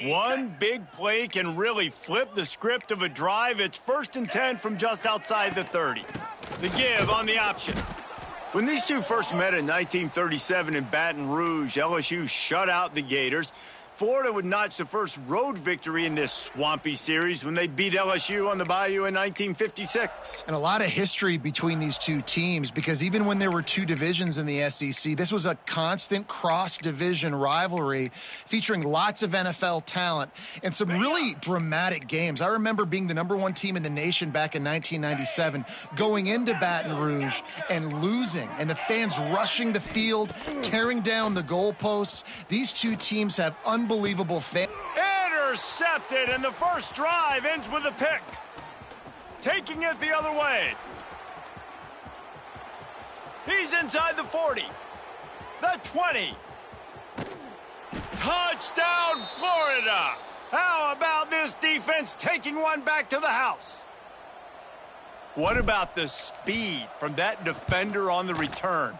One big play can really flip the script of a drive. It's 1st and 10 from just outside the 30. The give on the option. When these two first met in 1937 in Baton Rouge, LSU shut out the Gators. Florida would notch the first road victory in this swampy series when they beat LSU on the Bayou in 1956. And a lot of history between these two teams, because even when there were two divisions in the SEC, this was a constant cross-division rivalry featuring lots of NFL talent and some really dramatic games. I remember being the #1 team in the nation back in 1997, going into Baton Rouge and losing, and the fans rushing the field, tearing down the goalposts. These two teams have unbelievable fans. Intercepted, and the first drive ends with a pick. Taking it the other way. He's inside the 40. The 20. Touchdown, Florida! How about this defense taking one back to the house? What about the speed from that defender on the return?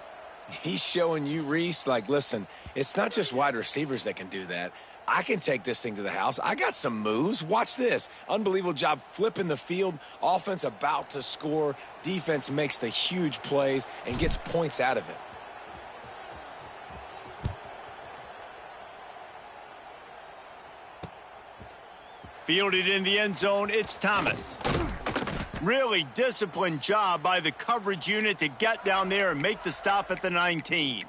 He's showing you, Reese, like, listen, it's not just wide receivers that can do that. I can take this thing to the house. I got some moves. Watch this. Unbelievable job flipping the field. Offense about to score. Defense makes the huge plays and gets points out of it. Fielded in the end zone, it's Thomas. Really disciplined job by the coverage unit to get down there and make the stop at the 19.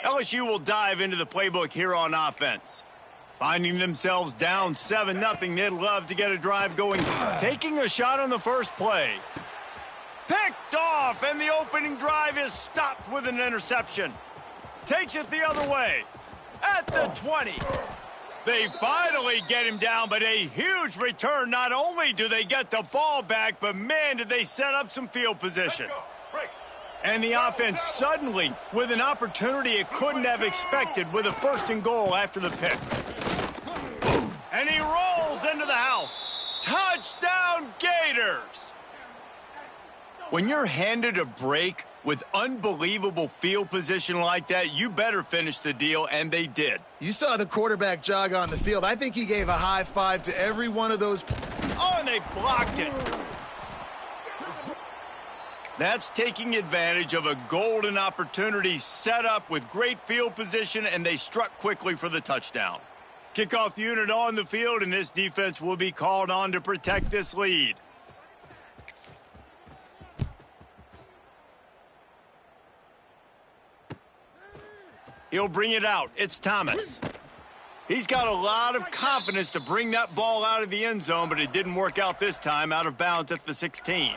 LSU will dive into the playbook here on offense. Finding themselves down 7-0, they'd love to get a drive going. Taking a shot on the first play. Picked off, and the opening drive is stopped with an interception. Takes it the other way. At the 20. They finally get him down, but a huge return. Not only do they get the ball back, but man, did they set up some field position. And the offense suddenly with an opportunity it couldn't have expected with a 1st and goal after the pick. And he rolls into the house. Touchdown, Gators! When you're handed a break with unbelievable field position like that, you better finish the deal, and they did. You saw the quarterback jog on the field. I think he gave a high five to every one of those. Oh, and they blocked it. That's taking advantage of a golden opportunity set up with great field position, and they struck quickly for the touchdown. Kickoff unit on the field, and this defense will be called on to protect this lead. He'll bring it out. It's Thomas. He's got a lot of confidence to bring that ball out of the end zone, but it didn't work out this time, out of bounds at the 16.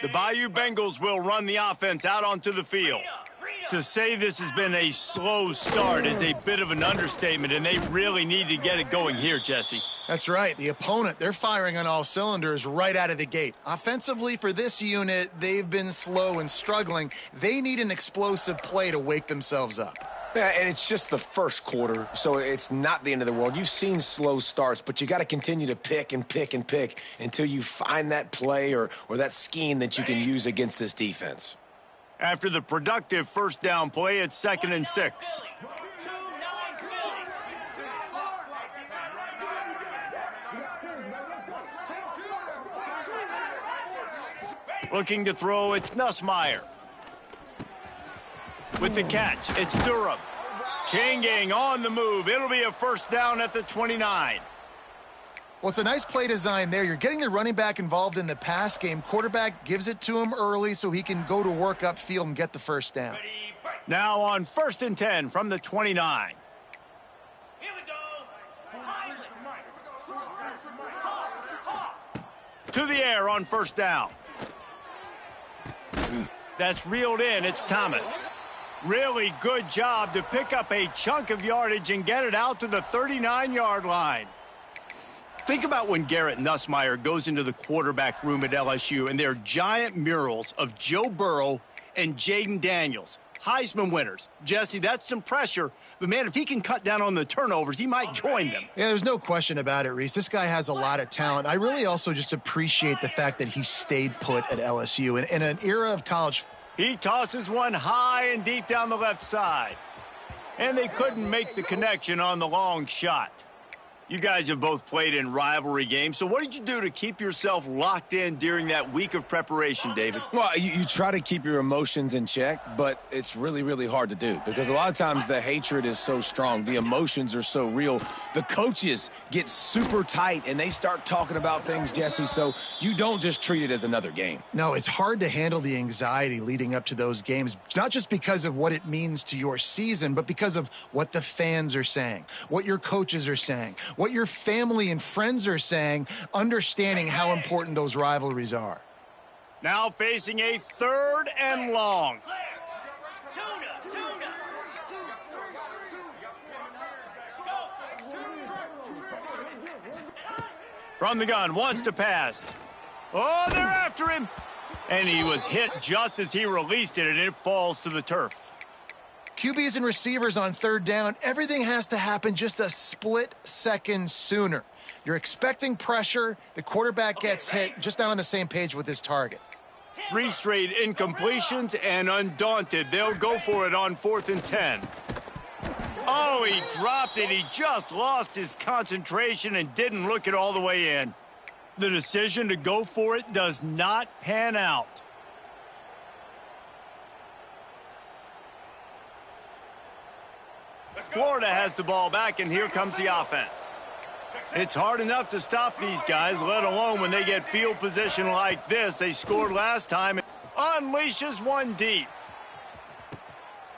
The Bayou Bengals will run the offense out onto the field. To say this has been a slow start is a bit of an understatement, and they really need to get it going here, Jesse. That's right. The opponent, they're firing on all cylinders right out of the gate. Offensively, for this unit, they've been slow and struggling. They need an explosive play to wake themselves up. Yeah, and it's just the first quarter, so it's not the end of the world. You've seen slow starts, but you got to continue to pick and pick and pick until you find that play or that scheme that you can use against this defense. After the productive first down play, it's 2nd and 6. Looking to throw, it's Nussmeier. With the catch, it's Durham. Chain gang on the move. It'll be a first down at the 29. Well, it's a nice play design there. You're getting the running back involved in the pass game. Quarterback gives it to him early so he can go to work upfield and get the first down. Now on 1st and 10 from the 29. Here we go. To the air on 1st down. That's reeled in. It's Thomas. Really good job to pick up a chunk of yardage and get it out to the 39-yard line. Think about when Garrett Nussmeier goes into the quarterback room at LSU and there are giant murals of Joe Burrow and Jaden Daniels, Heisman winners. Jesse, that's some pressure, but man, if he can cut down on the turnovers, he might join them. Yeah, there's no question about it, Reese. This guy has a lot of talent. I really also just appreciate the fact that he stayed put at LSU in an era of college. He tosses one high and deep down the left side. And they couldn't make the connection on the long shot. You guys have both played in rivalry games, so what did you do to keep yourself locked in during that week of preparation, David? Well, you try to keep your emotions in check, but it's really, really hard to do because a lot of times the hatred is so strong. The emotions are so real. The coaches get super tight, and they start talking about things, Jesse, so you don't just treat it as another game. No, it's hard to handle the anxiety leading up to those games, not just because of what it means to your season, but because of what the fans are saying, what your coaches are saying, what your family and friends are saying, understanding how important those rivalries are. Now facing a 3rd and long. From the gun, wants to pass. Oh, they're after him. And he was hit just as he released it, and it falls to the turf. QBs and receivers on 3rd down, everything has to happen just a split second sooner. You're expecting pressure, the quarterback gets hit, just not on the same page with his target. 3 straight incompletions, and undaunted, they'll go for it on 4th and 10. Oh, he dropped it. He just lost his concentration and didn't look it all the way in. The decision to go for it does not pan out. Florida has the ball back, and here comes the offense. It's hard enough to stop these guys, let alone when they get field position like this. They scored last time. Unleashes one deep.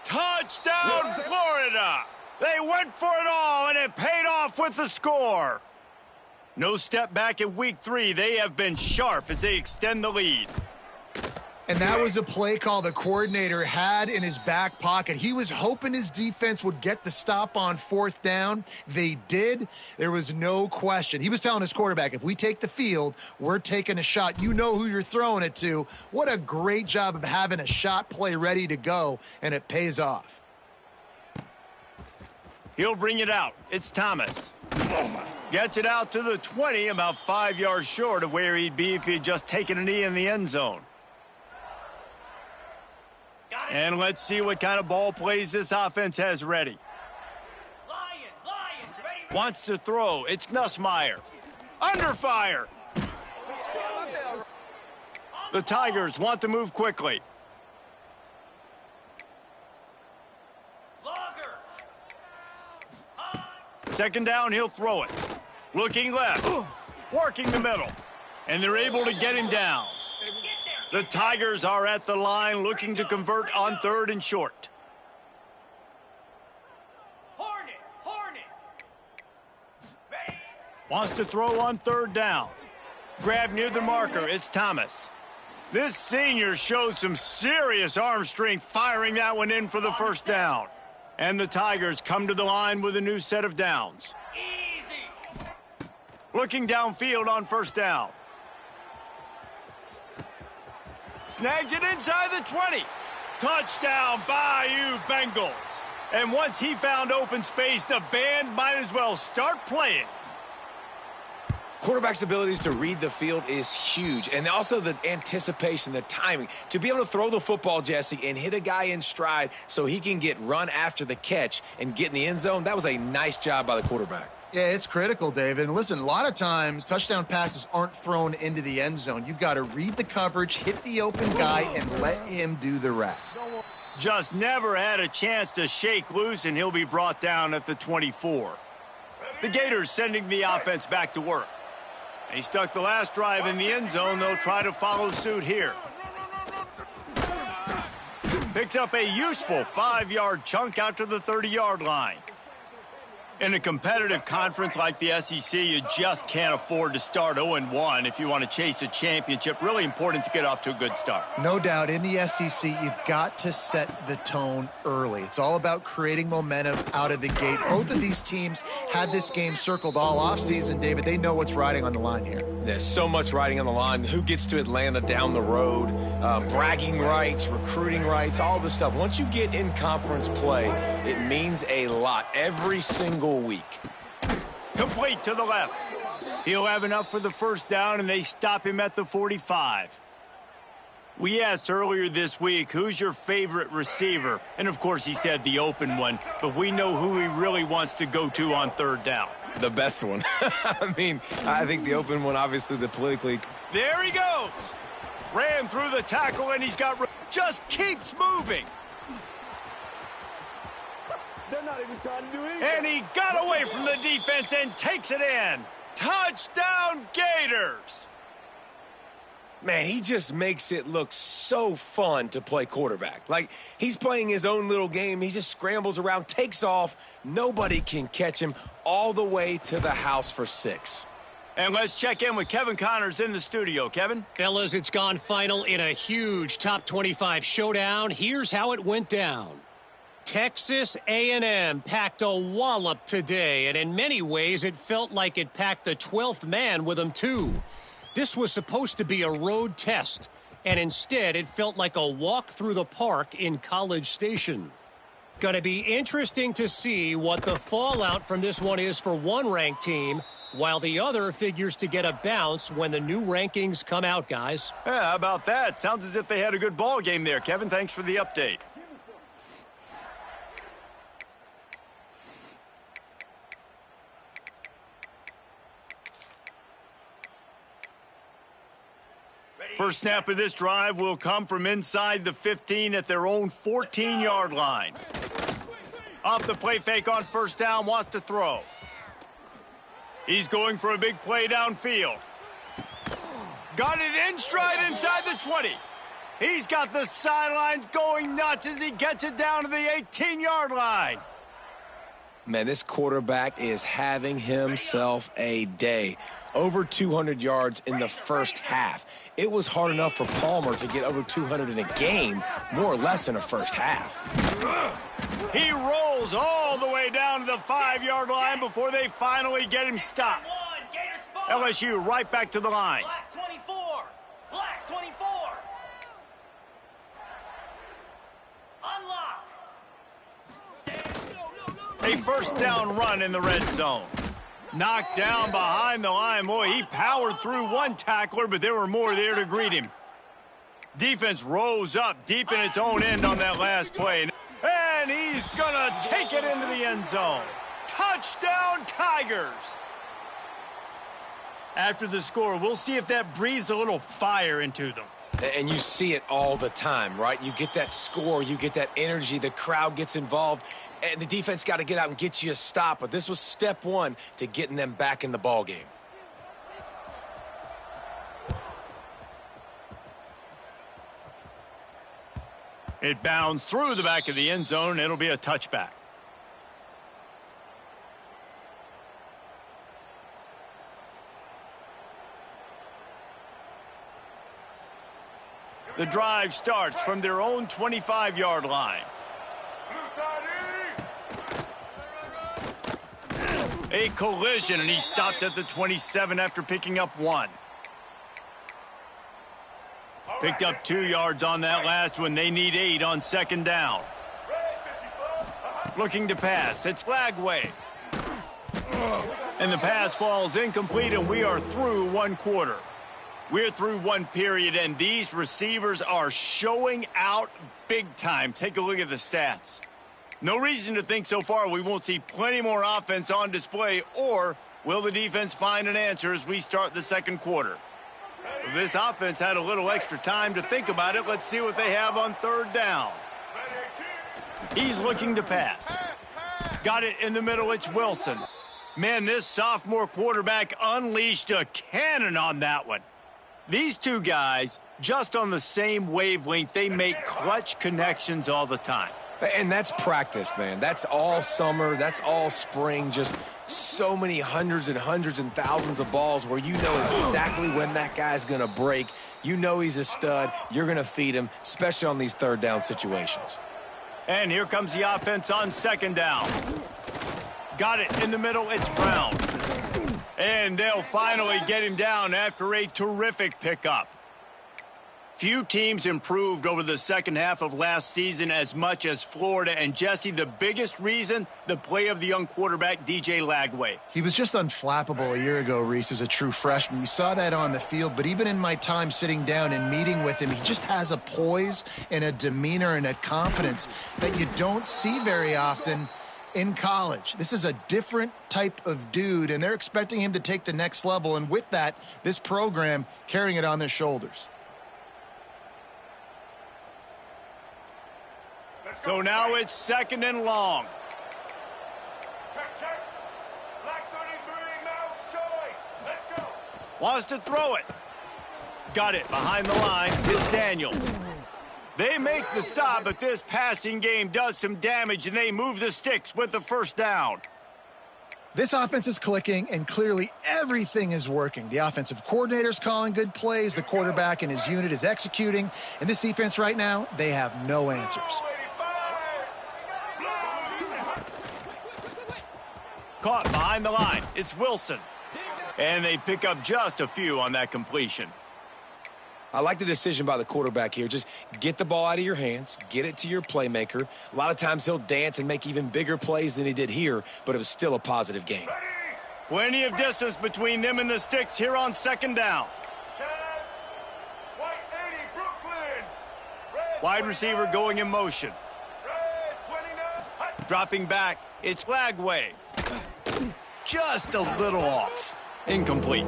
Touchdown, Florida! They went for it all, and it paid off with the score. No step back in week 3. They have been sharp as they extend the lead. And that was a play call the coordinator had in his back pocket. He was hoping his defense would get the stop on 4th down. They did. There was no question. He was telling his quarterback, if we take the field, we're taking a shot. You know who you're throwing it to. What a great job of having a shot play ready to go, and it pays off. He'll bring it out. It's Thomas. Gets it out to the 20, about 5 yards short of where he'd be if he had just taken a knee in the end zone. And let's see what kind of ball plays this offense has ready. Wants to throw. It's Nussmeier. Under fire. The Tigers want to move quickly. Second down, he'll throw it. Looking left. Working the middle. And they're able to get him down. The Tigers are at the line looking to convert on 3rd and short. Wants to throw on 3rd down. Grab near the marker. It's Thomas. This senior shows some serious arm strength firing that one in for the 1st down. And the Tigers come to the line with a new set of downs. Looking downfield on 1st down. Snags it inside the 20. Touchdown, Bayou Bengals. And once he found open space, the band might as well start playing. Quarterback's abilities to read the field is huge, and also the anticipation, the timing. To be able to throw the football, Jesse, and hit a guy in stride so he can get run after the catch and get in the end zone, that was a nice job by the quarterback. Yeah, it's critical, David. And listen, a lot of times touchdown passes aren't thrown into the end zone. You've got to read the coverage, hit the open guy, and let him do the rest. Just never had a chance to shake loose, and he'll be brought down at the 24. The Gators sending the offense back to work. He stuck the last drive in the end zone. They'll try to follow suit here. Picks up a useful 5-yard chunk out to the 30-yard line. In a competitive conference like the SEC, you just can't afford to start 0-1 if you want to chase a championship. Really important to get off to a good start. No doubt, in the SEC, you've got to set the tone early. It's all about creating momentum out of the gate. Both of these teams had this game circled all offseason, David. They know what's riding on the line here. There's so much riding on the line. Who gets to Atlanta down the road, bragging rights, recruiting rights, all this stuff. Once you get in conference play, it means a lot every single week. Complete to the left. He'll have enough for the first down, and they stop him at the 45. We asked earlier this week, who's your favorite receiver? And, of course, he said the open one, but we know who he really wants to go to on third down. The best one. I mean, I think the open one, obviously, the politically. There he goes. Ran through the tackle, and he's got... Just keeps moving. They're not even trying to do anything. And he got away from the defense and takes it in. Touchdown, Gators. Man, he just makes it look so fun to play quarterback. Like, he's playing his own little game. He just scrambles around, takes off. Nobody can catch him all the way to the house for 6. And let's check in with Kevin Connors in the studio. Kevin? Fellas, it's gone final in a huge top 25 showdown. Here's how it went down. Texas A&M packed a wallop today, and in many ways it felt like it packed the 12th man with them too. This was supposed to be a road test, and instead it felt like a walk through the park in College Station. Gonna be interesting to see what the fallout from this one is for one ranked team, while the other figures to get a bounce when the new rankings come out, guys. Yeah, how about that? Sounds as if they had a good ball game there. Kevin, thanks for the update. First snap of this drive will come from inside the 15 at their own 14-yard line. Off the play fake on first down, wants to throw. He's going for a big play downfield. Got it in stride inside the 20. He's got the sidelines going nuts as he gets it down to the 18-yard line. Man, this quarterback is having himself a day. Over 200 yards in the first half. It was hard enough for Palmer to get over 200 in a game, more or less in a first half. He rolls all the way down to the 5-yard line before they finally get him stopped. LSU right back to the line. Black 24. Black 24. Unlock. A first down run in the red zone. Knocked down behind the line. Boy, he powered through one tackler, but there were more there to greet him. Defense rose up deep in its own end on that last play. And he's going to take it into the end zone. Touchdown, Tigers. After the score, we'll see if that breathes a little fire into them. And you see it all the time, right? You get that score, you get that energy, the crowd gets involved, and the defense got to get out and get you a stop. But this was step one to getting them back in the ballgame. It bounds through the back of the end zone. It'll be a touchback. The drive starts from their own 25-yard line. A collision, and he stopped at the 27 after picking up 1. Picked up 2 yards on that last one. They need 8 on second down. Looking to pass. It's Lagway. And the pass falls incomplete, and we are through one quarter. We're through one period, and these receivers are showing out big time. Take a look at the stats. No reason to think so far we won't see plenty more offense on display, or will the defense find an answer as we start the second quarter? If this offense had a little extra time to think about it, let's see what they have on third down. He's looking to pass. Got it in the middle. It's Wilson. Man, this sophomore quarterback unleashed a cannon on that one. These two guys, just on the same wavelength, they make clutch connections all the time. And that's practiced, man. That's all summer. That's all spring. Just so many hundreds and hundreds and thousands of balls where you know exactly when that guy's going to break. You know he's a stud. You're going to feed him, especially on these third down situations. And here comes the offense on second down. Got it in the middle. It's Brown. And they'll finally get him down after a terrific pickup. Few teams improved over the second half of last season as much as Florida. And, Jesse, the biggest reason, the play of the young quarterback, DJ Lagway. He was just unflappable a year ago, Reese, as a true freshman. You saw that on the field, but even in my time sitting down and meeting with him, he just has a poise and a demeanor and a confidence that you don't see very often in college. This is a different type of dude, and they're expecting him to take the next level. And with that, this program carrying it on their shoulders. So now it's second and long. Check. Black 33, mouse choice. Let's go. Wants to throw it. Got it behind the line. It's Daniels. They make the stop, but this passing game does some damage, and they move the sticks with the first down. This offense is clicking, and clearly everything is working. The offensive coordinator's calling good plays. The quarterback and his unit is executing. And this defense right now, they have no answers. Caught behind the line. It's Wilson. And they pick up just a few on that completion. I like the decision by the quarterback here. Just get the ball out of your hands, get it to your playmaker. A lot of times he'll dance and make even bigger plays than he did here, but it was still a positive game. Plenty of distance between them and the sticks here on second down. White 80, Brooklyn. Wide receiver going in motion. Red 29. Dropping back, it's Lagway. Just a little off. Incomplete.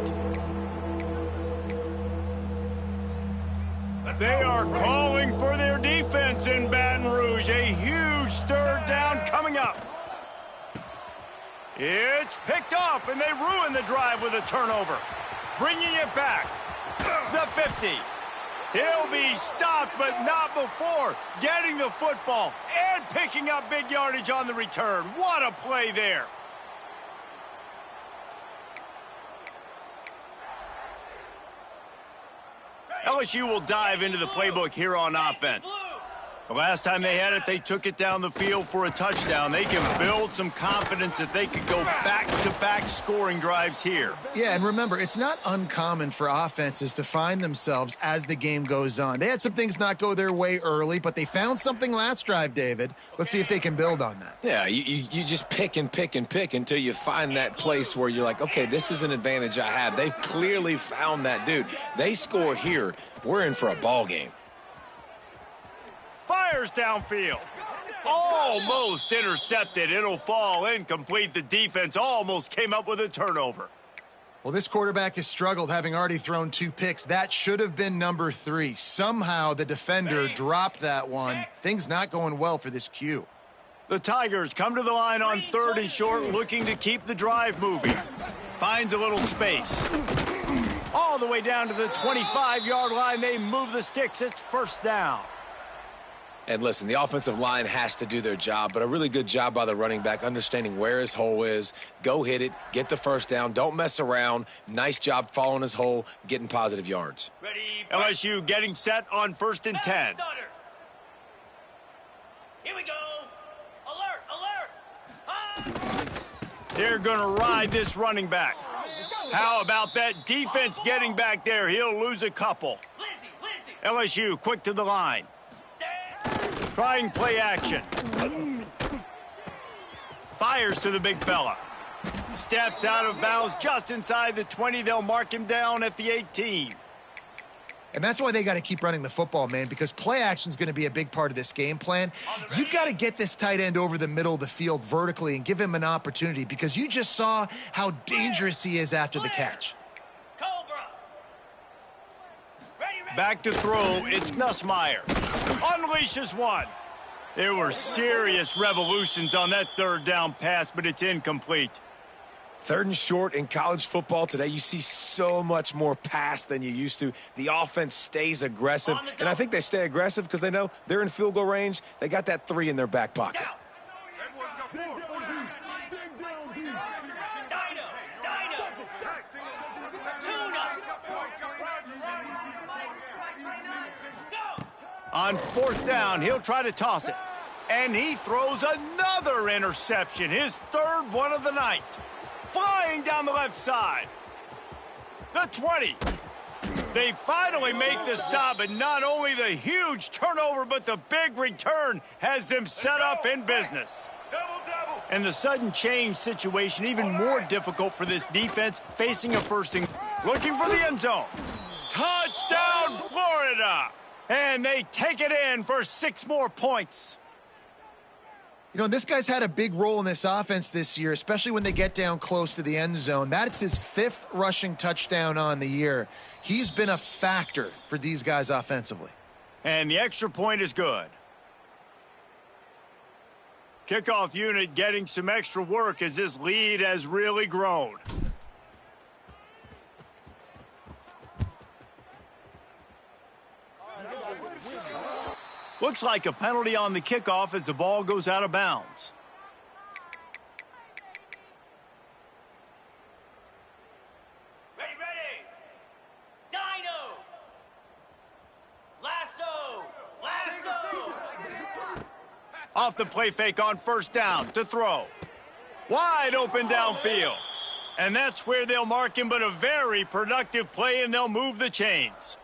They are calling for their defense in Baton Rouge. A huge third down coming up. It's picked off, and they ruin the drive with a turnover. Bringing it back. The 50. He'll be stopped, but not before getting the football and picking up big yardage on the return. What a play there. LSU will dive into the playbook here on offense. The last time they had it, they took it down the field for a touchdown. They can build some confidence that they could go back-to-back scoring drives here. Yeah, and remember, it's not uncommon for offenses to find themselves as the game goes on. They had some things not go their way early, but they found something last drive, David. Let's see if they can build on that. Yeah, you just pick and pick and pick until you find that place where you're like, okay, this is an advantage I have. They've clearly found that dude. They score here. We're in for a ball game. Fires downfield. Almost intercepted. It'll fall incomplete. The defense almost came up with a turnover. Well, this quarterback has struggled, having already thrown 2 picks. That should have been number 3. Somehow the defender dropped that one. Things not going well for this Q. The Tigers come to the line on third and short, looking to keep the drive moving. Finds a little space. All the way down to the 25-yard line. They move the sticks. It's first down. And listen, the offensive line has to do their job, but a really good job by the running back understanding where his hole is. Go hit it, get the first down, don't mess around. Nice job following his hole, getting positive yards. Ready. LSU getting set on first and 10. Here we go. Alert. They're going to ride this running back. How about that defense getting back there? He'll lose a couple. LSU quick to the line. Trying play action. Fires to the big fella. Steps out of bounds just inside the 20. They'll mark him down at the 18. And that's why they got to keep running the football, man, because play action is going to be a big part of this game plan. You've got to get this tight end over the middle of the field vertically and give him an opportunity, because you just saw how dangerous he is after the catch. Back to throw, it's Nussmeier. Unleashes one. There were serious revolutions on that third down pass, but it's incomplete. 3rd and short in college football today, you see so much more pass than you used to. The offense stays aggressive, and I think they stay aggressive because they know they're in field goal range. They got that 3 in their back pocket. On 4th down, he'll try to toss it. And he throws another interception, his 3rd one of the night. Flying down the left side. The 20. They finally make the stop, and not only the huge turnover, but the big return has them set up in business. And the sudden change situation even more difficult for this defense, facing a 1st and looking for the end zone. Touchdown, Florida! And they take it in for 6 more points. You know, this guy's had a big role in this offense this year, especially when they get down close to the end zone. That's his 5th rushing touchdown on the year. He's been a factor for these guys offensively. And the extra point is good. Kickoff unit getting some extra work as this lead has really grown. Looks like a penalty on the kickoff as the ball goes out of bounds. Ready, ready. Dino. Lasso. Lasso. Off the play fake on 1st down to throw. Wide open downfield. And that's where they'll mark him, but a very productive play, and they'll move the chains.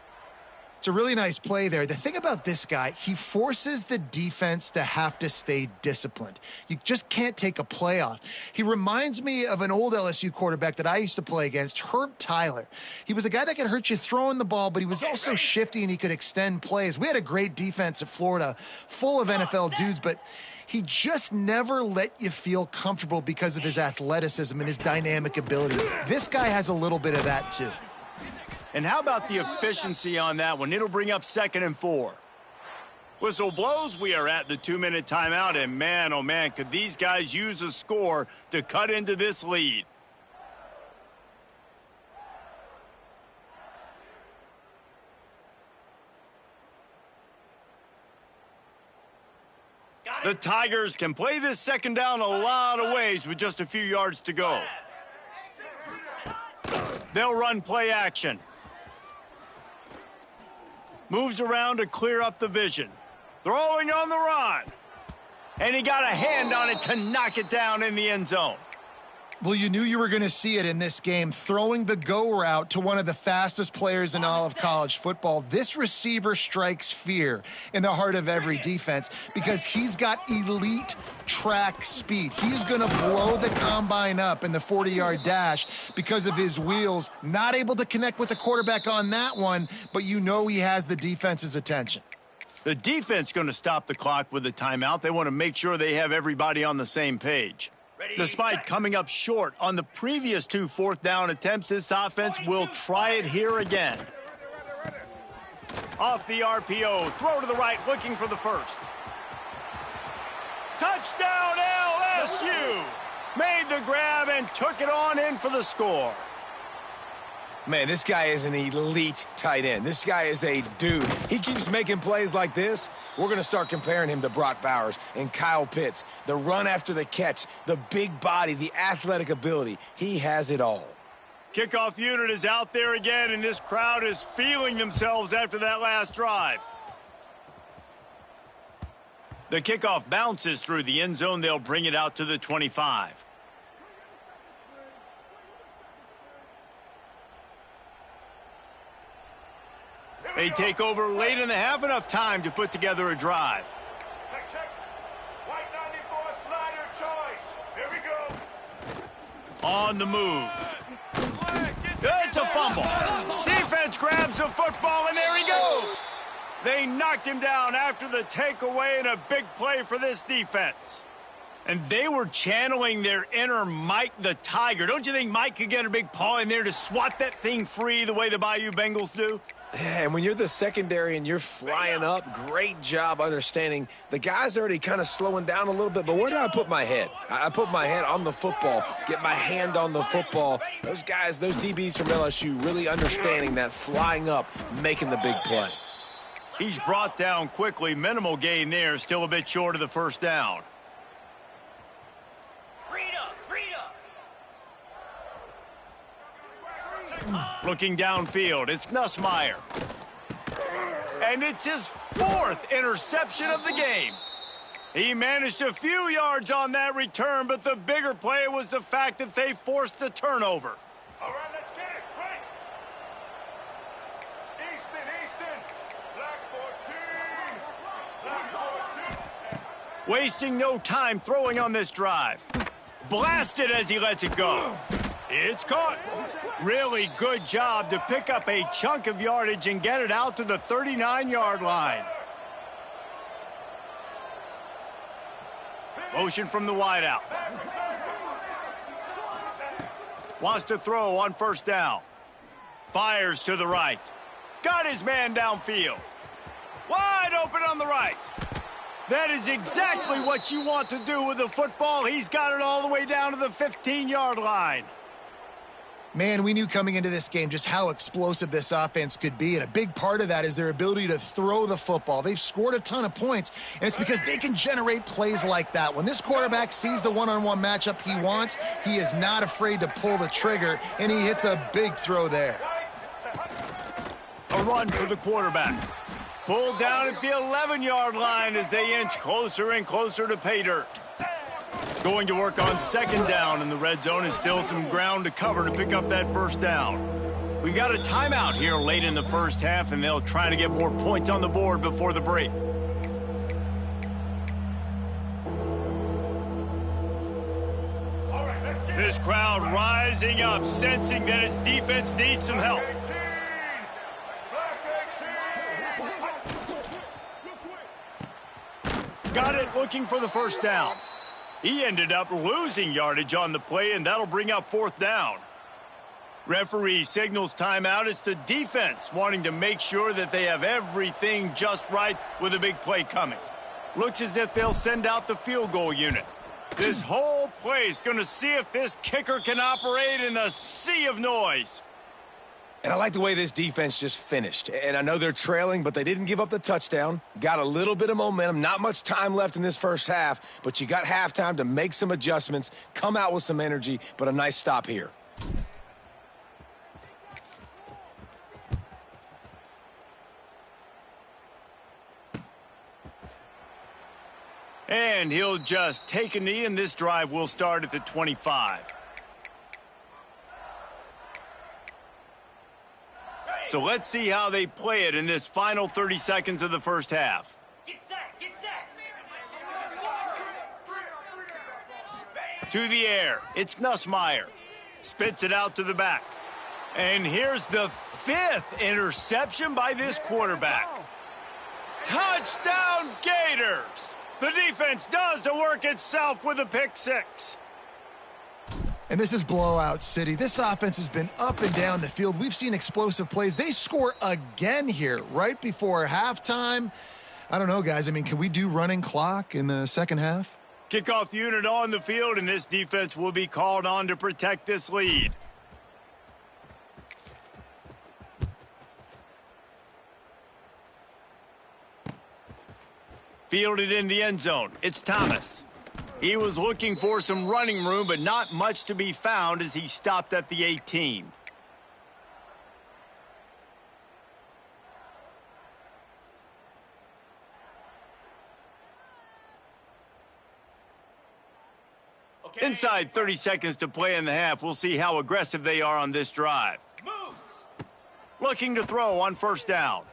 It's a really nice play there. The thing about this guy, he forces the defense to have to stay disciplined. You just can't take a play off. He reminds me of an old LSU quarterback that I used to play against, Herb Tyler. He was a guy that could hurt you throwing the ball, but he was also shifty and he could extend plays. We had a great defense at Florida, full of NFL dudes, but he just never let you feel comfortable because of his athleticism and his dynamic ability. This guy has a little bit of that too. And how about the efficiency on that one? It'll bring up 2nd and 4. Whistle blows. We are at the 2-minute timeout. And man, oh man, could these guys use a score to cut into this lead. The Tigers can play this 2nd down a lot of ways with just a few yards to go. They'll run play action. Moves around to clear up the vision. Throwing on the run. And he got a hand on it to knock it down in the end zone. Well, you knew you were going to see it in this game, throwing the go route to one of the fastest players in all of college football. This receiver strikes fear in the heart of every defense because he's got elite track speed. He's going to blow the combine up in the 40-yard dash because of his wheels. Not able to connect with the quarterback on that one, but you know he has the defense's attention. The defense going to stop the clock with a timeout. They want to make sure they have everybody on the same page. Despite coming up short on the previous 2 4th down attempts, this offense will try it here again. Off the RPO, throw to the right, looking for the 1st. Touchdown LSU! Made the grab and took it on in for the score. Man, this guy is an elite tight end. This guy is a dude. He keeps making plays like this. We're going to start comparing him to Brock Bowers and Kyle Pitts. The run after the catch, the big body, the athletic ability. He has it all. Kickoff unit is out there again, and this crowd is feeling themselves after that last drive. The kickoff bounces through the end zone. They'll bring it out to the 25. They take over late in the half, enough time to put together a drive. Check, check. White 94 slider choice. Here we go. On the move. It's a fumble. Defense grabs the football, and there he goes. They knocked him down after the takeaway, and a big play for this defense. And they were channeling their inner Mike the Tiger. Don't you think Mike could get a big paw in there to swat that thing free the way the Bayou Bengals do? Yeah, and when you're the secondary and you're flying up, great job understanding. The guy's already kind of slowing down a little bit, but where do I put my head? I put my head on the football, get my hand on the football. Those guys, those DBs from LSU really understanding that flying up, making the big play. He's brought down quickly. Minimal gain there, still a bit short of the first down. Looking downfield, it's Nussmeier. And it's his 4th interception of the game. He managed a few yards on that return, but the bigger play was the fact that they forced the turnover. All right, let's get it. Right. Easton. Black 14. Black 14. Wasting no time throwing on this drive. Blasted as he lets it go. It's caught. Really good job to pick up a chunk of yardage and get it out to the 39-yard line. Motion from the wideout. Wants to throw on first down. Fires to the right. Got his man downfield. Wide open on the right. That is exactly what you want to do with the football. He's got it all the way down to the 15-yard line. Man, we knew coming into this game just how explosive this offense could be, and a big part of that is their ability to throw the football. They've scored a ton of points, and it's because they can generate plays like that. When this quarterback sees the one-on-one matchup he wants, he is not afraid to pull the trigger, and he hits a big throw there. A run for the quarterback. Pulled down at the 11-yard line as they inch closer and closer to pay dirt. Going to work on second down in the red zone is still some ground to cover to pick up that first down. We got a timeout here late in the first half, and they'll try to get more points on the board before the break. All right, let's get it. This crowd rising up, sensing that its defense needs some help. 18. Black 18. Got it looking for the first down. He ended up losing yardage on the play, and that'll bring up fourth down. Referee signals timeout. It's the defense wanting to make sure that they have everything just right with a big play coming. Looks as if they'll send out the field goal unit. This whole play is going to see if this kicker can operate in the sea of noise. And I like the way this defense just finished. And I know they're trailing, but they didn't give up the touchdown. Got a little bit of momentum. Not much time left in this first half, but you got halftime to make some adjustments, come out with some energy, but a nice stop here. And he'll just take a knee, and this drive will start at the 25. So let's see how they play it in this final 30 seconds of the first half. Get set, get set. To the air, it's Nussmeier. Spits it out to the back. And here's the 5th interception by this quarterback. Touchdown Gators! The defense does the work itself with a pick 6. And this is blowout city. This offense has been up and down the field. We've seen explosive plays. They score again here right before halftime. I don't know, guys. I mean, can we do running clock in the second half? Kickoff unit on the field, and this defense will be called on to protect this lead. Fielded in the end zone. It's Thomas. He was looking for some running room, but not much to be found as he stopped at the 18. Okay. Inside 30 seconds to play in the half. We'll see how aggressive they are on this drive. Moves. Looking to throw on first down.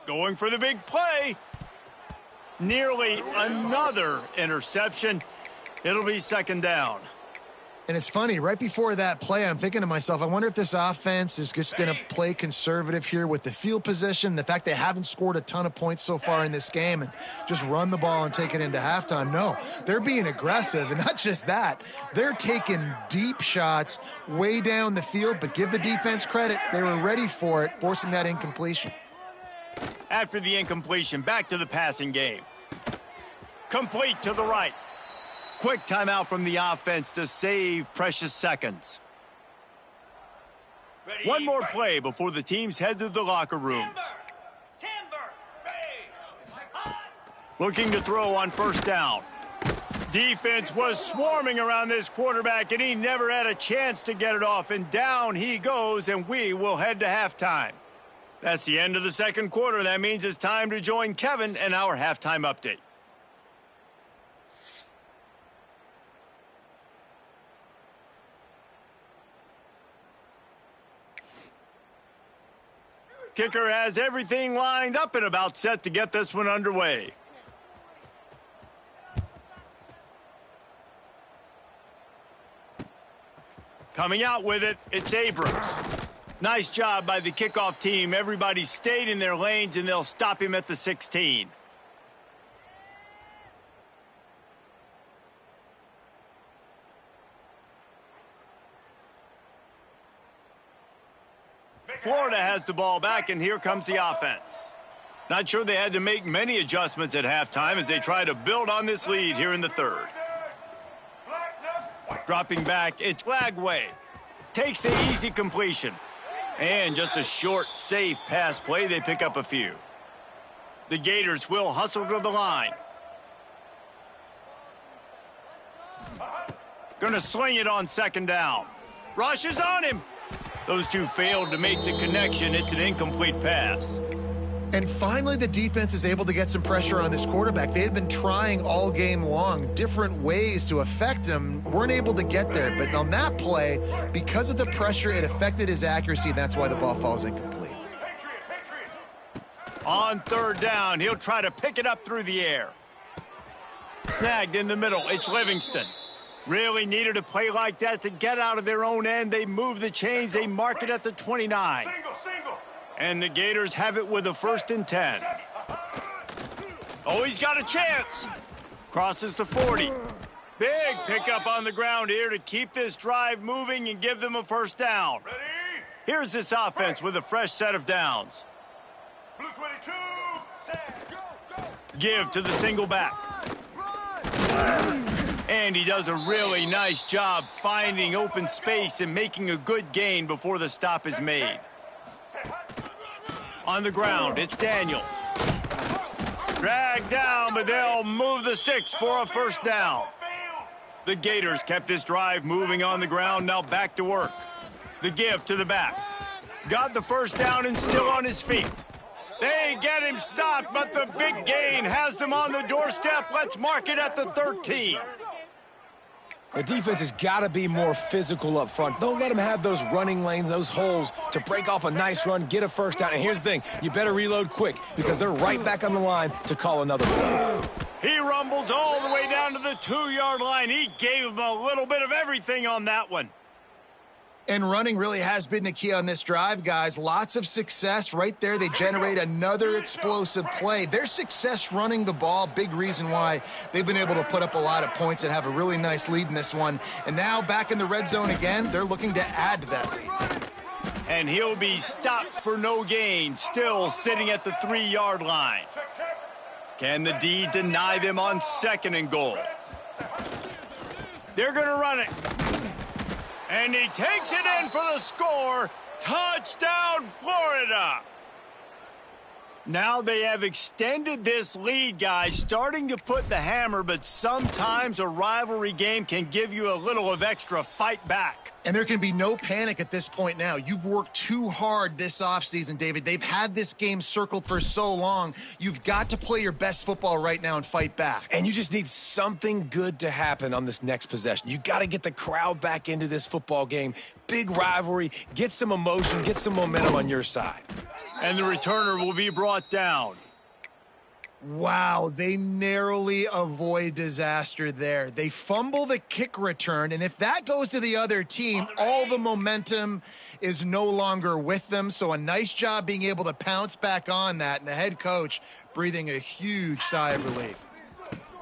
Going for the big play. Nearly another interception. It'll be second down. And it's funny, right before that play, I'm thinking to myself, I wonder if this offense is just going to play conservative here with the field position, the fact they haven't scored a ton of points so far in this game, and just run the ball and take it into halftime. No, they're being aggressive, and not just that, they're taking deep shots way down the field, but give the defense credit. They were ready for it, forcing that incompletion. After the incompletion, back to the passing game. Complete to the right. Quick timeout from the offense to save precious seconds. Ready, One more fight. play before the teams head to the locker rooms. Timber. Ready. Looking to throw on first down. Defense was swarming around this quarterback, and he never had a chance to get it off. And down he goes, and we will head to halftime. That's the end of the second quarter. That means it's time to join Kevin and our halftime update. Kicker has everything lined up and about set to get this one underway. Coming out with it, it's Abrams. Nice job by the kickoff team. Everybody stayed in their lanes, and they'll stop him at the 16. Florida has the ball back, and here comes the offense. Not sure they had to make many adjustments at halftime as they try to build on this lead here in the third. Dropping back, it's Lagway. Takes the easy completion. And just a short, safe pass play, they pick up a few. The Gators will hustle to the line. Gonna sling it on second down. Rush is on him. Those two failed to make the connection. It's an incomplete pass. And finally, the defense is able to get some pressure on this quarterback. They had been trying all game long, different ways to affect him, weren't able to get there. But on that play, because of the pressure, it affected his accuracy, and that's why the ball falls incomplete. On third down, he'll try to pick it up through the air. Snagged in the middle, it's Livingston. Really needed a play like that to get out of their own end. They move the chains, they mark it at the 29. Single. And the Gators have it with a 1st and 10. Oh, he's got a chance. Crosses the 40. Big pickup on the ground here to keep this drive moving and give them a first down. Ready. Here's this offense with a fresh set of downs. Blue 22. Set. Go. Give to the single back. And he does a really nice job finding open space and making a good gain before the stop is made. On the ground, it's Daniels. Dragged down, but they'll move the sticks for a first down. The Gators kept this drive moving on the ground, now back to work. The give to the back. Got the first down and still on his feet. They get him stopped, but the big gain has them on the doorstep. Let's mark it at the 13. The defense has got to be more physical up front. Don't let them have those running lanes, those holes to break off a nice run, get a first down. And here's the thing, you better reload quick because they're right back on the line to call another play. He rumbles all the way down to the 2-yard line. He gave them a little bit of everything on that one. And running really has been the key on this drive, guys. Lots of success right there. They generate another explosive play. Their success running the ball, big reason why they've been able to put up a lot of points and have a really nice lead in this one. And now back in the red zone again, they're looking to add to that lead. And he'll be stopped for no gain, still sitting at the 3-yard line. Can the D deny them on 2nd and goal? They're going to run it. And he takes it in for the score. Touchdown, Florida. Now they have extended this lead, guys, starting to put the hammer, but sometimes a rivalry game can give you a little of extra fight back. And there can be no panic at this point now. You've worked too hard this offseason, David. They've had this game circled for so long. You've got to play your best football right now and fight back. And you just need something good to happen on this next possession. You got to get the crowd back into this football game. Big rivalry. Get some emotion. Get some momentum on your side. And the returner will be brought down. Wow, they narrowly avoid disaster there. They fumble the kick return, and if that goes to the other team, all the momentum is no longer with them. So a nice job being able to pounce back on that, and the head coach breathing a huge sigh of relief.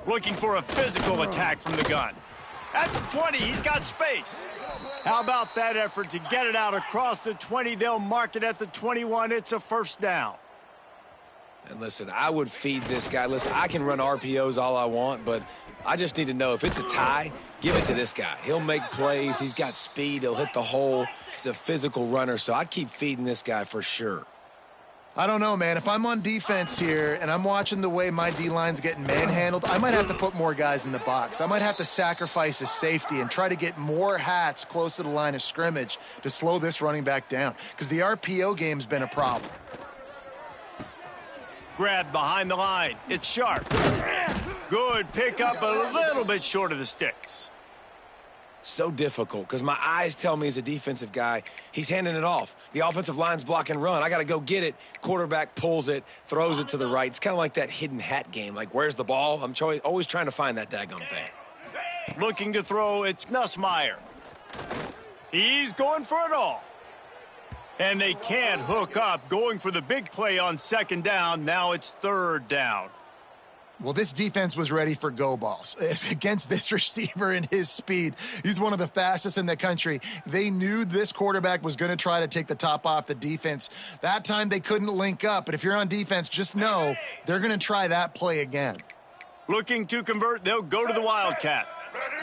Looking for a physical attack from the gun. At the 20, he's got space. How about that effort to get it out across the 20? They'll mark it at the 21. It's a first down. And listen, I would feed this guy. Listen, I can run RPOs all I want, but I just need to know if it's a tie, give it to this guy. He'll make plays. He's got speed. He'll hit the hole. He's a physical runner, so I'd keep feeding this guy for sure. I don't know, man. If I'm on defense here and I'm watching the way my D-line's getting manhandled, I might have to put more guys in the box. I might have to sacrifice a safety and try to get more hats close to the line of scrimmage to slow this running back down, because the RPO game's been a problem. Grab behind the line. It's sharp. Good pickup, a little bit short of the sticks. So difficult because my eyes tell me as a defensive guy, he's handing it off. The offensive line's block and run. I got to go get it. Quarterback pulls it, throws it to the right. It's kind of like that hidden hat game. Like, where's the ball? I'm always trying to find that daggone thing. Looking to throw, it's Nussmeier. He's going for it all. And they can't hook up, going for the big play on second down. Now it's third down. Well, this defense was ready for go balls against this receiver and his speed. He's one of the fastest in the country. They knew this quarterback was going to try to take the top off the defense. That time they couldn't link up, but if you're on defense, just know they're going to try that play again. Looking to convert, they'll go to the Wildcat.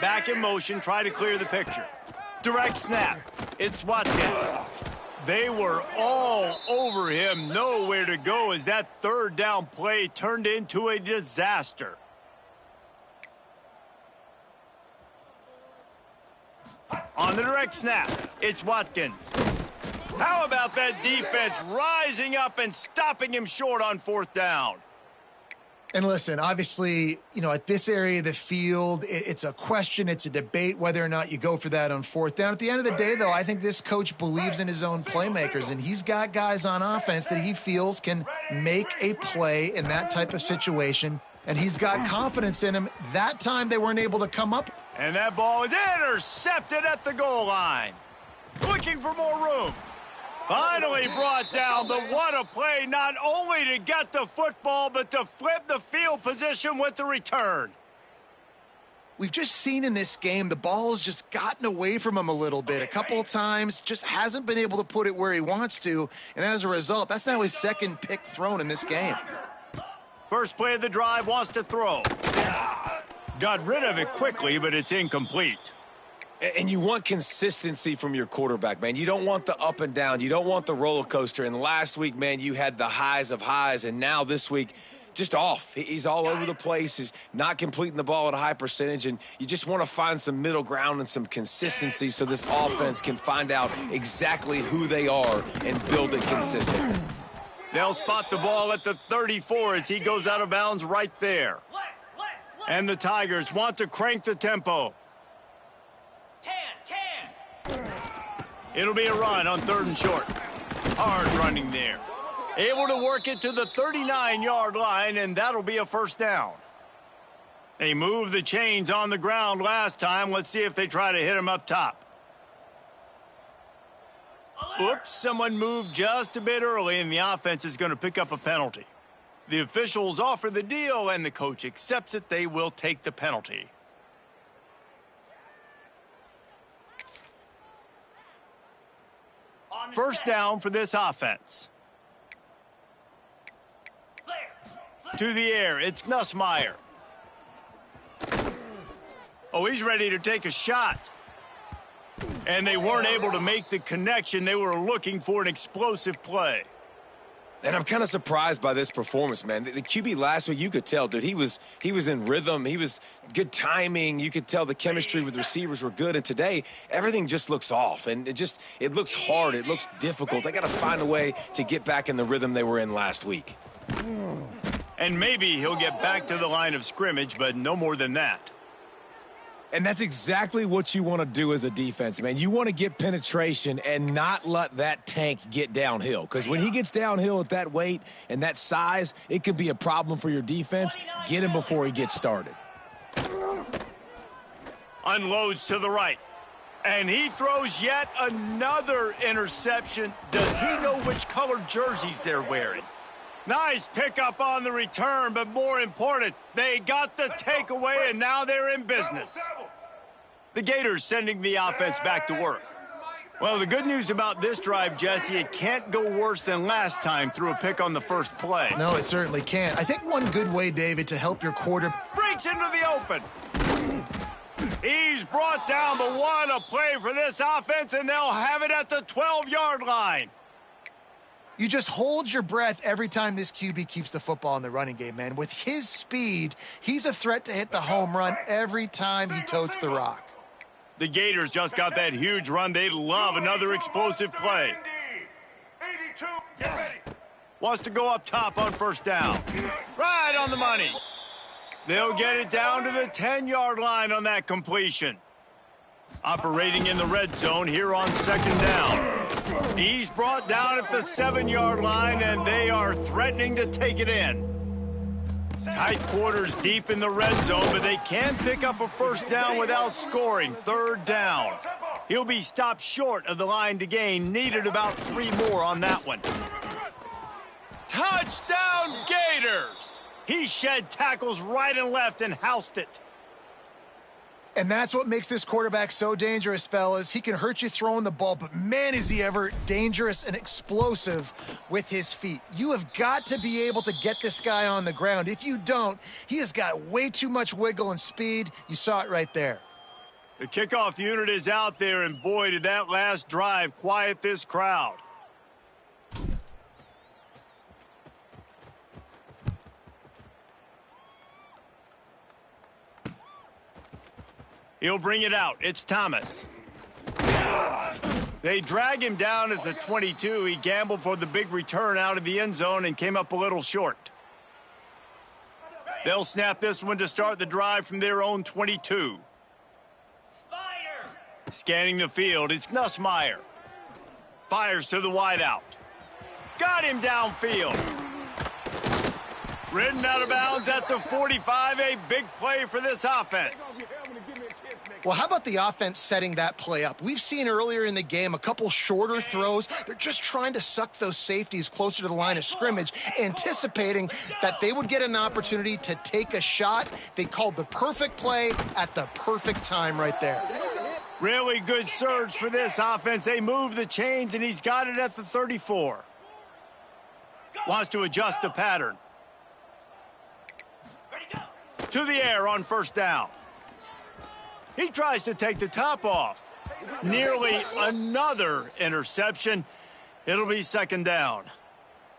Back in motion, try to clear the picture. Direct snap. It's Watkins. They were all over him, nowhere to go as that third down play turned into a disaster. On the direct snap, it's Watkins. How about that defense rising up and stopping him short on fourth down? And listen, obviously, at this area of the field, it's a question, it's a debate whether or not you go for that on fourth down. At the end of the day, though, I think this coach believes in his own playmakers, and he's got guys on offense that he feels can make a play in that type of situation, and he's got confidence in him. That time they weren't able to come up. And that ball is intercepted at the goal line. Looking for more room. Finally brought down, but what a play, not only to get the football, but to flip the field position with the return. We've just seen in this game the ball's just gotten away from him a little bit. A couple of times, just hasn't been able to put it where he wants to, and as a result, that's now his second pick thrown in this game. First play of the drive, wants to throw. Got rid of it quickly, but it's incomplete. And you want consistency from your quarterback, man. You don't want the up and down. You don't want the roller coaster. And last week, man, you had the highs of highs. And now this week, just off. He's all over the place. He's not completing the ball at a high percentage. And you just want to find some middle ground and some consistency so this offense can find out exactly who they are and build it consistent. They'll spot the ball at the 34 as he goes out of bounds right there. And the Tigers want to crank the tempo. It'll be a run on third and short. Hard running there. Able to work it to the 39-yard line, and that'll be a first down. They moved the chains on the ground last time. Let's see if they try to hit him up top. Oops, someone moved just a bit early, and the offense is going to pick up a penalty. The officials offer the deal, and the coach accepts it. They will take the penalty. First down for this offense. To the air, it's Nussmeier. Oh, he's ready to take a shot. And they weren't able to make the connection. They were looking for an explosive play. And I'm kind of surprised by this performance, man. The QB last week, you could tell, dude, he was in rhythm. He was good timing. You could tell the chemistry with receivers were good. And today, everything just looks off. And it looks hard. It looks difficult. They got to find a way to get back in the rhythm they were in last week. And maybe he'll get back to the line of scrimmage, but no more than that. And that's exactly what you want to do as a defense, man. You want to get penetration and not let that tank get downhill. Because when he gets downhill at that weight and that size, it could be a problem for your defense. Get him before he gets started. Unloads to the right. And he throws yet another interception. Does he know which colored jerseys they're wearing? Nice pickup on the return, but more important, they got the takeaway, and now they're in business. The Gators sending the offense back to work. Well, the good news about this drive, Jesse, it can't go worse than last time through a pick on the first play. No, it certainly can't. I think one good way, David, to help your quarterback Breaks into the open. He's brought down, but what a play for this offense, and they'll have it at the 12-yard line. You just hold your breath every time this QB keeps the football in the running game, man. With his speed, he's a threat to hit the home run every time he totes the rock. The Gators just got that huge run. They love another explosive play. 82, get ready. Wants to go up top on first down. Right on the money. They'll get it down to the 10-yard line on that completion. Operating in the red zone here on second down. He's brought down at the 7-yard line, and they are threatening to take it in. Tight quarters deep in the red zone, but they can pick up a first down without scoring. Third down. He'll be stopped short of the line to gain. Needed about 3 more on that one. Touchdown, Gators! He shed tackles right and left and housed it. And that's what makes this quarterback so dangerous, fellas. He can hurt you throwing the ball, but man, is he ever dangerous and explosive with his feet. You have got to be able to get this guy on the ground. If you don't, he has got way too much wiggle and speed. You saw it right there. The kickoff unit is out there, and boy, did that last drive quiet this crowd. He'll bring it out. It's Thomas. They drag him down at the 22. He gambled for the big return out of the end zone and came up a little short. They'll snap this one to start the drive from their own 22. Spider! Scanning the field, it's Nussmeier. Fires to the wideout. Got him downfield. Ridden out of bounds at the 45. A big play for this offense. Well, how about the offense setting that play up? We've seen earlier in the game a couple shorter throws. They're just trying to suck those safeties closer to the line of scrimmage, anticipating that they would get an opportunity to take a shot. They called the perfect play at the perfect time right there. Really good surge for this offense. They move the chains, and he's got it at the 34. Wants to adjust the pattern. Ready, go! To the air on first down. He tries to take the top off. Nearly another interception. It'll be second down.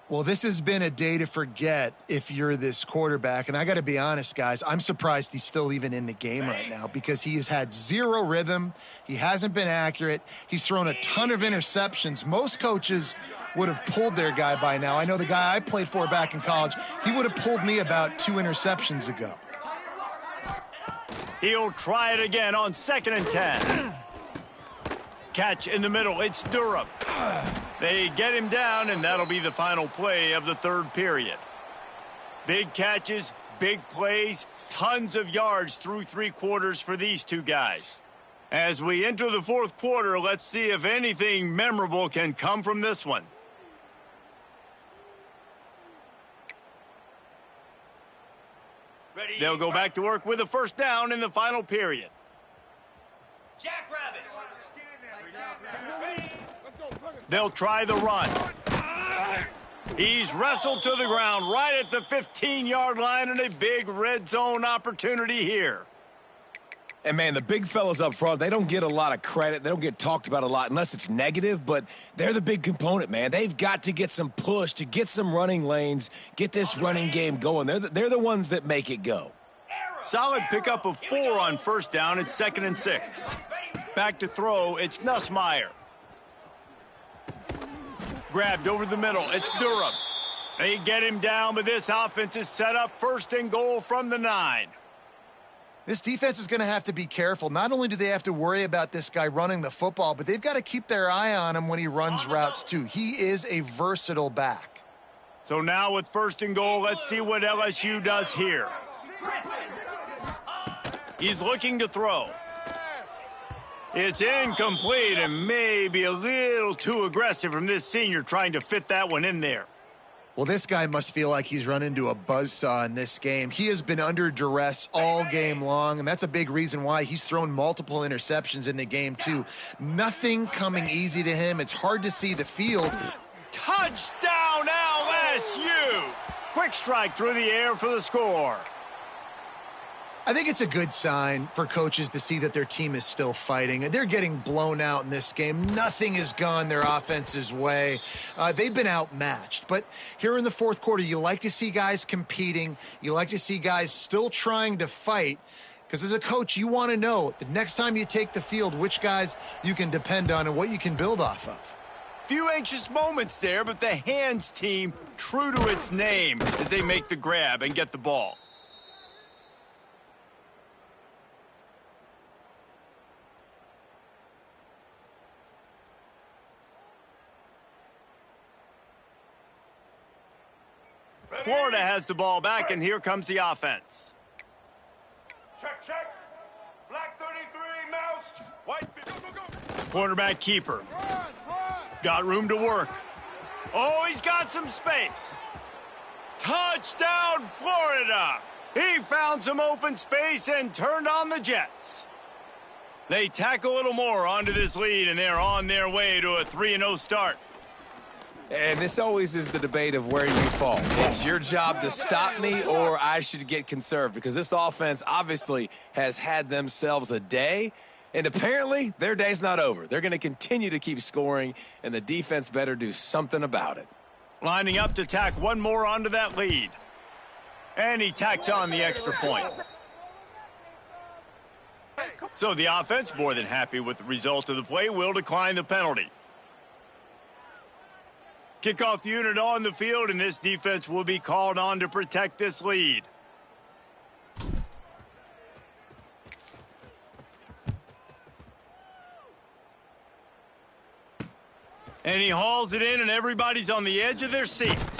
Well, this has been a day to forget if you're this quarterback. And I got to be honest, guys, I'm surprised he's still even in the game right now because he has had zero rhythm. He hasn't been accurate. He's thrown a ton of interceptions. Most coaches would have pulled their guy by now. I know the guy I played for back in college, he would have pulled me about 2 interceptions ago. He'll try it again on 2nd and 10. Catch in the middle. It's Durham. They get him down, and that'll be the final play of the third period. Big catches, big plays, tons of yards through 3 quarters for these two guys. As we enter the fourth quarter, let's see if anything memorable can come from this one. Ready? They'll go back to work with a first down in the final period. Jackrabbit! Ready? They'll try the run. He's wrestled to the ground right at the 15-yard line, and a big red zone opportunity here. And, man, the big fellas up front, they don't get a lot of credit. They don't get talked about a lot unless it's negative, but they're the big component, man. They've got to get some push, to get some running lanes, get this running game going. They're the ones that make it go. Solid pickup of 4 on first down. It's 2nd and 6. Back to throw. It's Nussmeier. Grabbed over the middle. It's Durham. They get him down, but this offense is set up 1st and goal from the 9. This defense is going to have to be careful. Not only do they have to worry about this guy running the football, but they've got to keep their eye on him when he runs routes too. He is a versatile back. So now with 1st and goal, let's see what LSU does here. He's looking to throw. It's incomplete and maybe a little too aggressive from this senior trying to fit that one in there. Well, this guy must feel like he's run into a buzzsaw in this game. He has been under duress all game long, and that's a big reason why he's thrown multiple interceptions in the game, too. Nothing coming easy to him. It's hard to see the field. Touchdown, LSU! Quick strike through the air for the score. I think it's a good sign for coaches to see that their team is still fighting. They're getting blown out in this game. Nothing has gone their offense's way. They've been outmatched. But here in the 4th quarter, you like to see guys competing. You like to see guys still trying to fight. Because as a coach, you want to know the next time you take the field, which guys you can depend on and what you can build off of. Few anxious moments there, but the hands team true to its name as they make the grab and get the ball. Florida has the ball back, and here comes the offense. Check, check. Black 33, mouse. White. Quarterback keeper. Got room to work. Oh, he's got some space. Touchdown, Florida. He found some open space and turned on the Jets. They tack a little more onto this lead, and they're on their way to a 3-0 start. And this always is the debate of where you fall. It's your job to stop me or I should get conserved, because this offense obviously has had themselves a day, and apparently their day's not over. They're going to continue to keep scoring, and the defense better do something about it. Lining up to tack one more onto that lead. And he tacks on the extra point. So the offense, more than happy with the result of the play, will decline the penalty. Kickoff unit on the field, and this defense will be called on to protect this lead. And he hauls it in, and everybody's on the edge of their seats.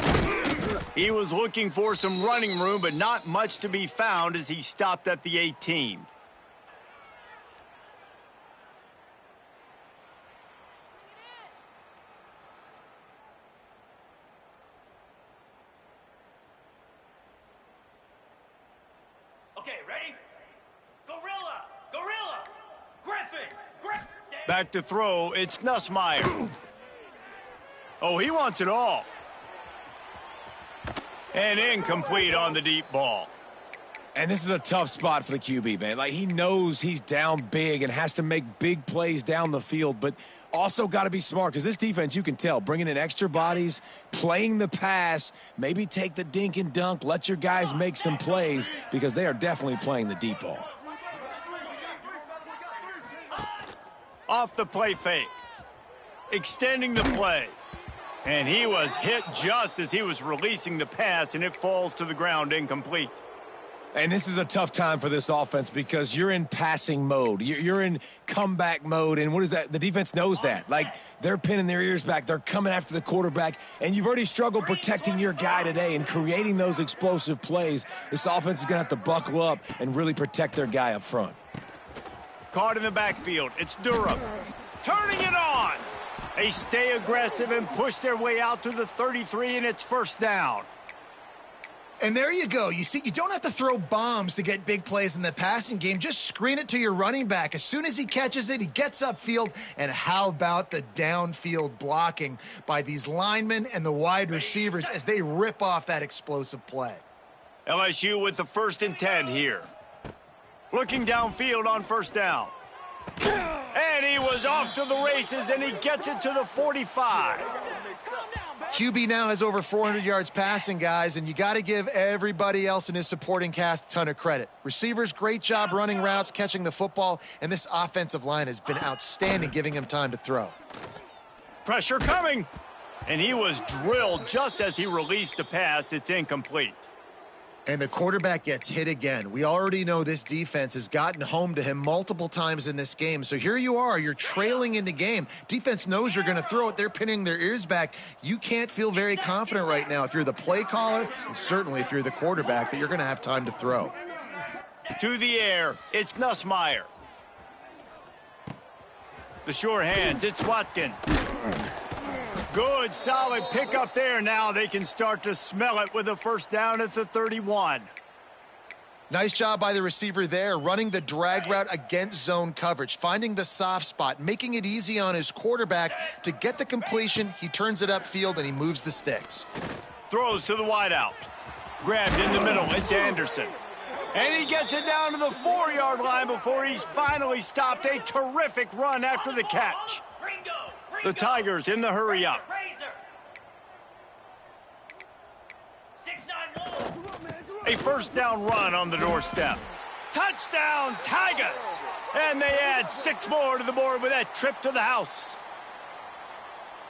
He was looking for some running room, but not much to be found as he stopped at the 18. Okay, ready? Gorilla! Gorilla! Griffin! Griffin! Back to throw, it's Nussmeier. Oh, he wants it all. And incomplete on the deep ball. And this is a tough spot for the QB, man. Like, he knows he's down big and has to make big plays down the field, but also got to be smart, because this defense, you can tell, bringing in extra bodies, playing the pass, maybe take the dink and dunk, let your guys make some plays, because they are definitely playing the deep ball. Off the play fake. Extending the play. And he was hit just as he was releasing the pass, and it falls to the ground incomplete. And this is a tough time for this offense, because you're in passing mode. You're in comeback mode, and what is that? The defense knows that. Like, they're pinning their ears back. They're coming after the quarterback, and you've already struggled protecting your guy today and creating those explosive plays. This offense is going to have to buckle up and really protect their guy up front. Caught in the backfield. It's Durham. Turning it on. They stay aggressive and push their way out to the 33, and it's first down. And there you go. You see, you don't have to throw bombs to get big plays in the passing game. Just screen it to your running back. As soon as he catches it, he gets upfield. And how about the downfield blocking by these linemen and the wide receivers as they rip off that explosive play? LSU with the 1st and 10 here. Looking downfield on first down. And he was off to the races, and he gets it to the 45. QB now has over 400 yards passing, guys, and you got to give everybody else in his supporting cast a ton of credit. Receivers, great job running routes, catching the football, and this offensive line has been outstanding, giving him time to throw. Pressure coming. And he was drilled just as he released the pass. It's incomplete. And the quarterback gets hit again. We already know this defense has gotten home to him multiple times in this game. So here you are, you're trailing in the game. Defense knows you're going to throw it. They're pinning their ears back. You can't feel very confident right now if you're the play caller, and certainly if you're the quarterback, that you're going to have time to throw. To the air, it's Nussmeier. The sure hands, it's Watkins. Good, solid pickup there. Now they can start to smell it with a first down at the 31. Nice job by the receiver there, running the drag route against zone coverage, finding the soft spot, making it easy on his quarterback to get the completion. He turns it upfield, and he moves the sticks. Throws to the wideout. Grabbed in the middle, it's Anderson. And he gets it down to the 4-yard line before he's finally stopped. A terrific run after the catch. The Tigers in the hurry up. A first down run on the doorstep. Touchdown, Tigers! And they add 6 more to the board with that trip to the house.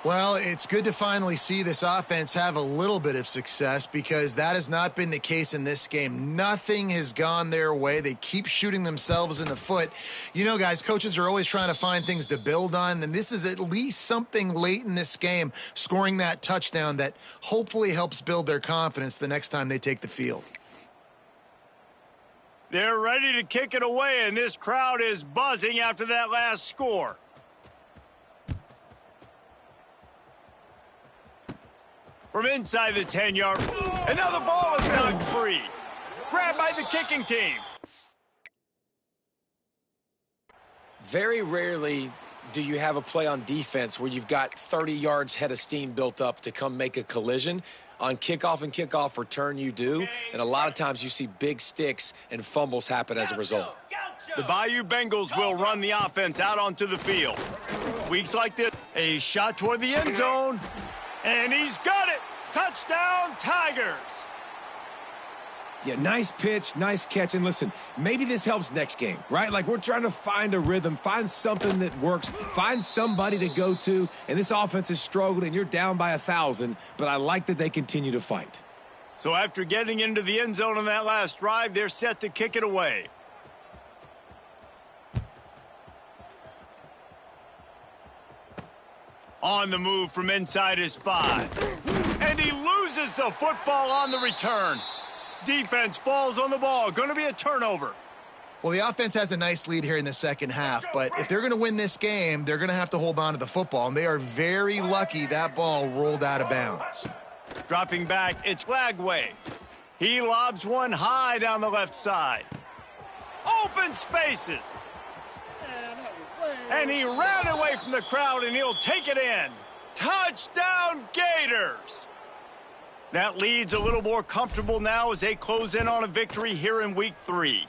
Well, it's good to finally see this offense have a little bit of success because that has not been the case in this game. Nothing has gone their way. They keep shooting themselves in the foot. You know, guys, coaches are always trying to find things to build on, and this is at least something late in this game, scoring that touchdown that hopefully helps build their confidence the next time they take the field. They're ready to kick it away, and this crowd is buzzing after that last score. From inside the 10-yard, another ball is knocked free. Grabbed by the kicking team. Very rarely do you have a play on defense where you've got 30 yards head of steam built up to come make a collision. On kickoff and kickoff return, you do. And a lot of times you see big sticks and fumbles happen as a result. The Bayou Bengals will run the offense out onto the field. Weeks like this, a shot toward the end zone. And he's got it! Touchdown, Tigers! Yeah, nice pitch, nice catch. And listen, maybe this helps next game, right? Like we're trying to find a rhythm, find something that works, find somebody to go to. And this offense has struggled, and you're down by 1,000. But I like that they continue to fight. So after getting into the end zone on that last drive, they're set to kick it away. On the move from inside his 5. And he loses the football on the return. Defense falls on the ball. Going to be a turnover. Well, the offense has a nice lead here in the second half, but if they're going to win this game, they're going to have to hold on to the football, and they are very lucky that ball rolled out of bounds. Dropping back, it's Flagway. He lobs one high down the left side. Open spaces. And he ran away from the crowd, and he'll take it in. Touchdown, Gators! That lead's a little more comfortable now as they close in on a victory here in Week 3.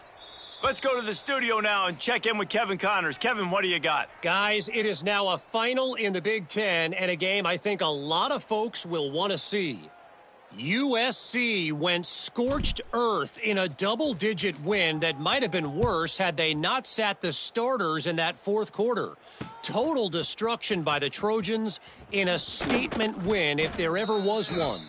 Let's go to the studio now and check in with Kevin Connors. Kevin, what do you got? Guys, it is now a final in the Big Ten and a game I think a lot of folks will want to see. USC went scorched earth in a double-digit win that might have been worse had they not sat the starters in that fourth quarter. Total destruction by the Trojans in a statement win if there ever was one.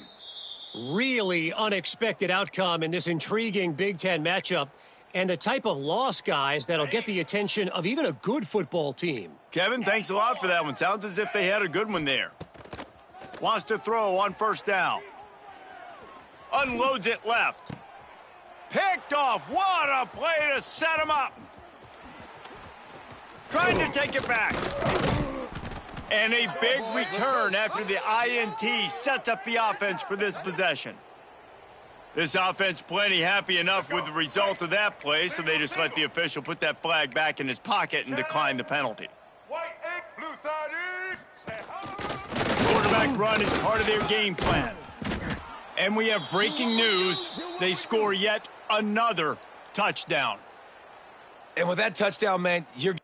Really unexpected outcome in this intriguing Big Ten matchup and the type of loss, guys, that'll get the attention of even a good football team. Kevin, thanks a lot for that one. Sounds as if they had a good one there. Wants to throw on first down. Unloads it left. Picked off. What a play to set him up. Trying to take it back. And a big return after the INT sets up the offense for this possession. This offense plenty happy enough with the result of that play, so they just let the official put that flag back in his pocket and decline the penalty. White ink, blue 30. Quarterback run is part of their game plan. And we have breaking news. They score yet another touchdown. And with that touchdown, man, you're